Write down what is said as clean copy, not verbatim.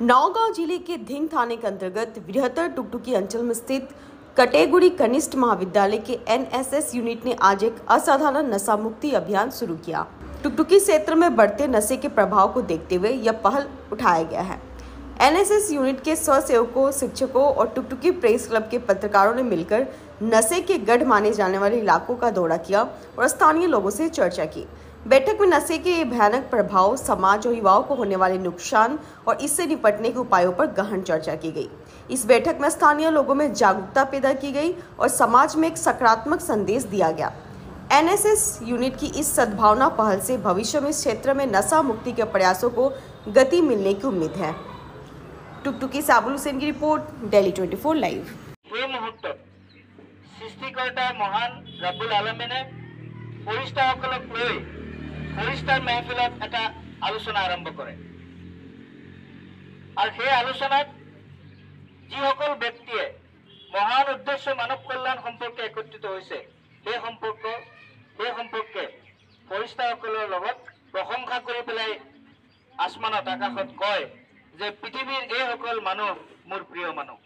नौगांव जिले के धिंग थाने के अंतर्गत बृहत्तर टुकटुकी अंचल में स्थित कटेगुड़ी कनिष्ठ महाविद्यालय के एनएसएस यूनिट ने आज एक असाधारण नशा मुक्ति अभियान शुरू किया। टुकटुकी क्षेत्र में बढ़ते नशे के प्रभाव को देखते हुए यह पहल उठाया गया है। एनएसएस यूनिट के स्वसेवकों, शिक्षकों और टुकटुकी प्रेस क्लब के पत्रकारों ने मिलकर नशे के गढ़ माने जाने वाले इलाकों का दौरा किया और स्थानीय लोगों से चर्चा की। बैठक में नशे के भयानक प्रभाव, समाज और युवाओं को होने वाले नुकसान और इससे निपटने के उपायों पर गहन चर्चा की गई। इस बैठक में स्थानीय लोगों में जागरूकता पैदा की गई और समाज में एक सकारात्मक संदेश दिया गया। एनएसएस यूनिट की इस सद्भावना पहल से भविष्य में इस क्षेत्र में नशा मुक्ति के प्रयासों को गति मिलने की उम्मीद है। टुकटुकी से आबुल हुसैन की रिपोर्ट, डेली 24 लाइव। এই মুহূর্তত সৃষ্টিকৰ্তা মহান ৰব্বুল আলমিনে ফৰিষ্টাসকলক লৈ ফৰিষ্টাৰ মেহফিলত এটা আলোচনা আৰম্ভ কৰে আৰু সেই আলোচনাত যিসকল ব্যক্তিয়ে মহান উদ্দেশ্য মানৱ কল্যাণ সম্পৰ্কে একত্ৰিত হৈছে সেই সম্পৰ্কে ফৰিষ্টাসকলৰ লগত প্ৰশংসা কৰি পেলাই আসমানত আকাশত কয় যে পৃথিৱীৰ এইসকল মানুহ মোৰ প্ৰিয় মানুহ।